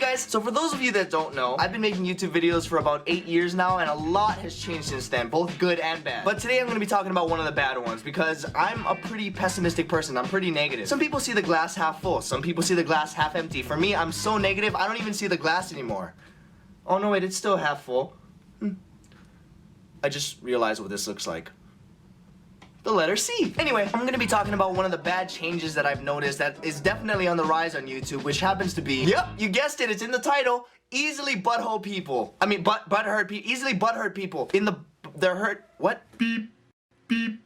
guys, so for those of you that don't know, I've been making YouTube videos for about 8 years now, and a lot has changed since then, both good and bad. But today I'm going to be talking about one of the bad ones, because I'm a pretty pessimistic person. I'm pretty negative. Some people see the glass half full, some people see the glass half empty. For me, I'm so negative, I don't even see the glass anymore. Oh no, wait, it's still half full. I just realized what this looks like. The letter C. Anyway, I'm gonna be talking about one of the bad changes that I've noticed that is definitely on the rise on YouTube, which happens to be, yep, you guessed it, it's in the title, easily butthole people. I mean, butthurt people, easily butthurt people. They're hurt, what? Beep, beep,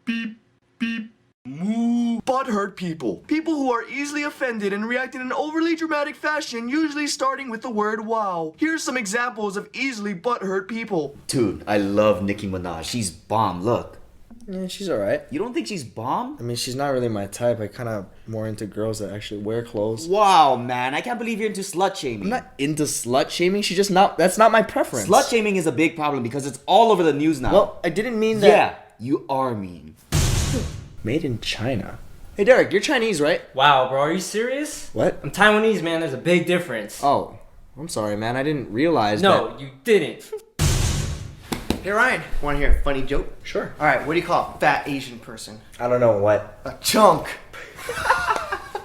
beep, beep. Moo. Butthurt people. People who are easily offended and react in an overly dramatic fashion, usually starting with the word wow. Here's some examples of easily butthurt people. Dude, I love Nicki Minaj. She's bomb, look. Yeah, she's alright. You don't think she's bomb? I mean, she's not really my type. I kind of more into girls that actually wear clothes. Wow, man, I can't believe you're into slut shaming. I'm not into slut shaming. She's just not, that's not my preference. Slut shaming is a big problem because it's all over the news now. Well, I didn't mean that. Yeah, you are mean. Made in China. Hey, Derek, you're Chinese, right? Wow, bro, are you serious? What? I'm Taiwanese, man. There's a big difference. Oh, I'm sorry, man. I didn't realize No, that. you didn't. Hey Ryan, wanna hear a funny joke? Sure. Alright, what do you call a fat Asian person? I don't know what. A chunk.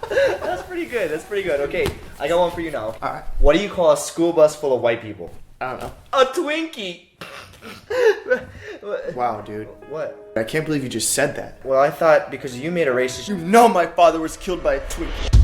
That's pretty good. That's pretty good. Okay, I got one for you now. Alright. What do you call a school bus full of white people? I don't know. A Twinkie. Wow, dude. What? I can't believe you just said that. Well, I thought because you made a racist. You know my father was killed by a Twinkie.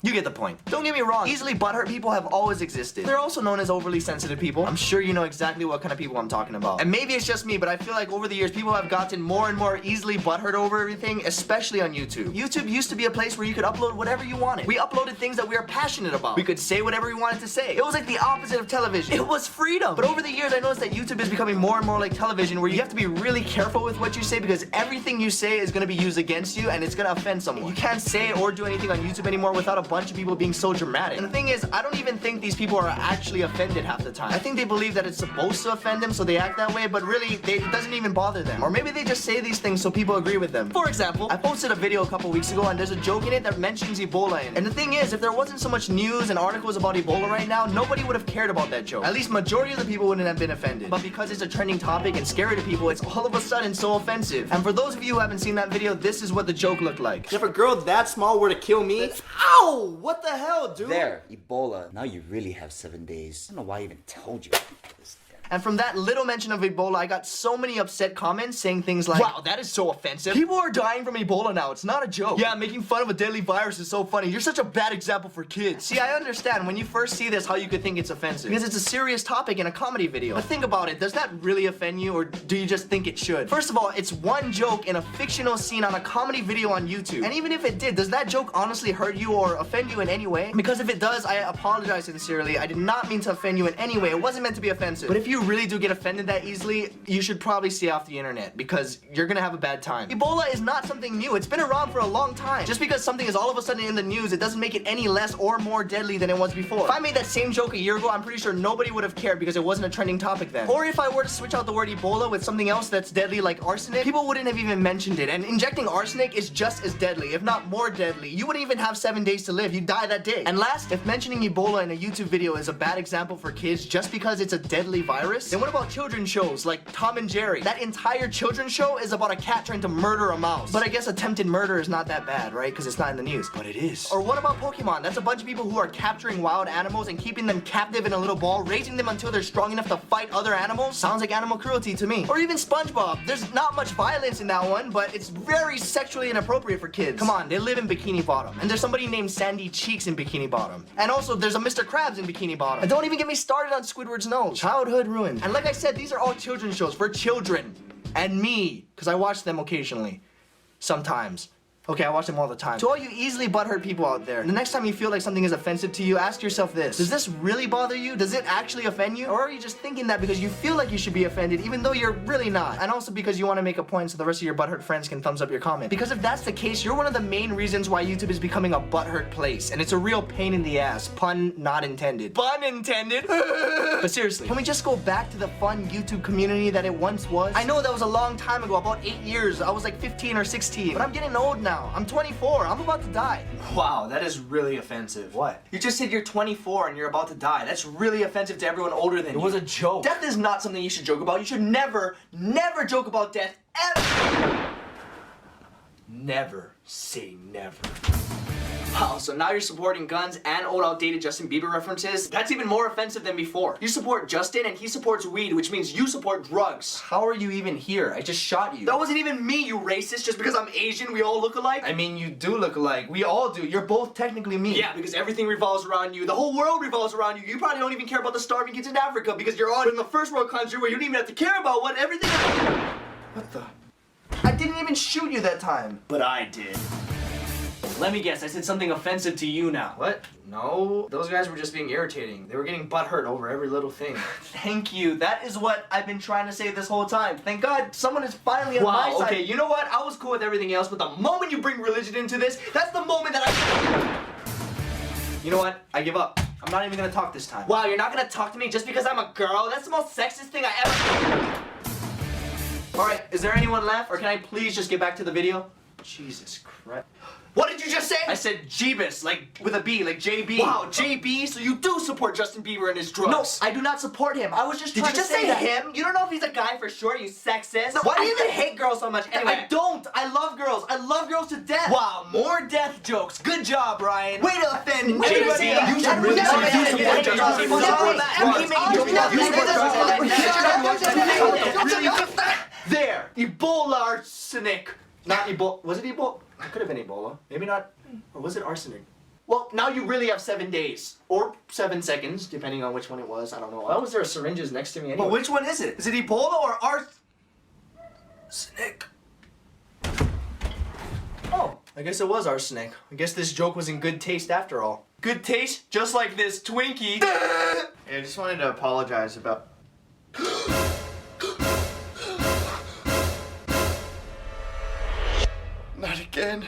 You get the point. Don't get me wrong, easily butthurt people have always existed. They're also known as overly sensitive people. I'm sure you know exactly what kind of people I'm talking about. And maybe it's just me, but I feel like over the years, people have gotten more and more easily butthurt over everything, especially on YouTube. YouTube used to be a place where you could upload whatever you wanted. We uploaded things that we were passionate about. We could say whatever we wanted to say. It was like the opposite of television. It was freedom. But over the years, I noticed that YouTube is becoming more and more like television, where you have to be really careful with what you say, because everything you say is gonna be used against you, and it's gonna offend someone. You can't say or do anything on YouTube anymore without a bunch of people being so dramatic. And the thing is, I don't even think these people are actually offended half the time. I think they believe that it's supposed to offend them, so they act that way, but really, it doesn't even bother them. Or maybe they just say these things so people agree with them. For example, I posted a video a couple weeks ago, and there's a joke in it that mentions Ebola in it. And the thing is, if there wasn't so much news and articles about Ebola right now, nobody would have cared about that joke. At least majority of the people wouldn't have been offended. But because it's a trending topic and scary to people, it's all of a sudden so offensive. And for those of you who haven't seen that video, this is what the joke looked like. If a girl that small were to kill me, ow! What the hell, dude? There, Ebola. Now you really have 7 days. I don't know why I even told you this. And from that little mention of Ebola, I got so many upset comments saying things like, wow, that is so offensive. People are dying from Ebola now. It's not a joke. Yeah, making fun of a deadly virus is so funny. You're such a bad example for kids. See, I understand when you first see this how you could think it's offensive, because it's a serious topic in a comedy video. But think about it. Does that really offend you, or do you just think it should? First of all, it's one joke in a fictional scene on a comedy video on YouTube. And even if it did, does that joke honestly hurt you or offend you in any way? Because if it does, I apologize sincerely. I did not mean to offend you in any way. It wasn't meant to be offensive. But if you really do get offended that easily, you should probably stay off the internet, because you're gonna have a bad time. Ebola is not something new. It's been around for a long time. Just because something is all of a sudden in the news, it doesn't make it any less or more deadly than it was before. If I made that same joke a year ago, I'm pretty sure nobody would have cared because it wasn't a trending topic then. Or if I were to switch out the word Ebola with something else that's deadly like arsenic, people wouldn't have even mentioned it. And injecting arsenic is just as deadly, if not more deadly. You wouldn't even have 7 days to live. You'd die that day. And last, if mentioning Ebola in a YouTube video is a bad example for kids just because it's a deadly virus, then what about children's shows like Tom and Jerry? That entire children's show is about a cat trying to murder a mouse. But I guess attempted murder is not that bad, right? Because it's not in the news. But it is. Or what about Pokemon? That's a bunch of people who are capturing wild animals and keeping them captive in a little ball, raising them until they're strong enough to fight other animals. Sounds like animal cruelty to me. Or even SpongeBob. There's not much violence in that one, but it's very sexually inappropriate for kids. Come on, they live in Bikini Bottom. And there's somebody named Sandy Cheeks in Bikini Bottom. And also, there's a Mr. Krabs in Bikini Bottom. And don't even get me started on Squidward's nose. Childhood ruined. And like I said, these are all children's shows for children. And me, because I watch them occasionally. Sometimes. Okay, I watch them all the time. To all you easily butthurt people out there, the next time you feel like something is offensive to you, ask yourself this. Does this really bother you? Does it actually offend you? Or are you just thinking that because you feel like you should be offended even though you're really not? And also because you want to make a point so the rest of your butthurt friends can thumbs up your comment. Because if that's the case, you're one of the main reasons why YouTube is becoming a butthurt place. And it's a real pain in the ass. Pun not intended. Pun intended? But seriously, can we just go back to the fun YouTube community that it once was? I know that was a long time ago, about 8 years. I was like 15 or 16. But I'm getting old now. now. I'm 24. I'm about to die. Wow, that is really offensive. What? You just said you're 24 and you're about to die. That's really offensive to everyone older than you. It was a joke. Death is not something you should joke about. You should never, never joke about death ever. Never say never. Wow, so now you're supporting guns and old outdated Justin Bieber references? That's even more offensive than before. You support Justin and he supports weed, which means you support drugs. How are you even here? I just shot you. That wasn't even me, you racist. Just because I'm Asian, we all look alike? I mean, you do look alike. We all do. You're both technically me. Yeah, because everything revolves around you. The whole world revolves around you. You probably don't even care about the starving kids in Africa because you're on in the first world country where you don't even have to care about what everything... What the... I didn't even shoot you that time. But I did. Let me guess, I said something offensive to you now. What? No, those guys were just being irritating. They were getting butthurt over every little thing. Thank you. That is what I've been trying to say this whole time. Thank God someone is finally on my side. Okay, you know what? I was cool with everything else, but the moment you bring religion into this, that's the moment that I... You know what? I give up. I'm not even gonna talk this time. Wow, you're not gonna talk to me just because I'm a girl? That's the most sexist thing I ever... Alright, is there anyone left? Or can I please just get back to the video? Jesus Christ. What did you just say? I said Jeebus, like with a B, like JB. Wow, JB? So you do support Justin Bieber and his drugs? No, I do not support him. I was just trying to say him? You don't know if he's a guy for sure, you sexist. No, why do you even hate girls so much anyway? I don't. I love girls. I love girls to death. Wow, more death jokes. Good job, Ryan. Way to offend JB. You should really support Justin Bieber. There, Ebola arsenic. Not Ebola. Was it Ebola? It could have been Ebola. Maybe not. Or was it arsenic? Well, now you really have 7 days. Or 7 seconds, depending on which one it was. I don't know. Why was there syringes next to me anyway? But which one is it? Is it Ebola or arsenic? Oh, I guess it was arsenic. I guess this joke was in good taste after all. Good taste? Just like this Twinkie. Hey, I just wanted to apologize about... Not again.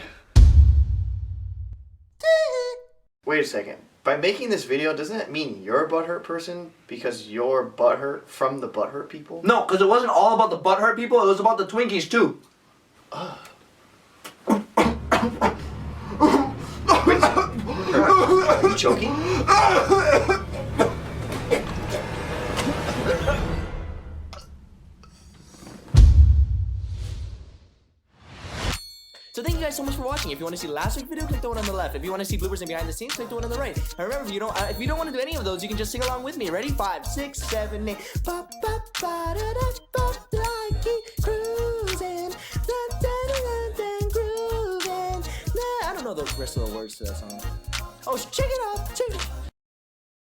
Wait a second. By making this video, doesn't it mean you're a butthurt person because you're butthurt from the butthurt people? No, because it wasn't all about the butthurt people, it was about the Twinkies too. Are you choking? So thank you guys so much for watching. If you want to see last week's video, click the one on the left. If you want to see bloopers and behind the scenes, click the one on the right. And remember, if you don't want to do any of those, you can just sing along with me. Ready? 5, 6, 7, 8. Pop, pop, ba, da, da, pop, like cruising, da, da, da, da, grooving. I don't know the rest of the words to that song. Oh, check it out. Check it.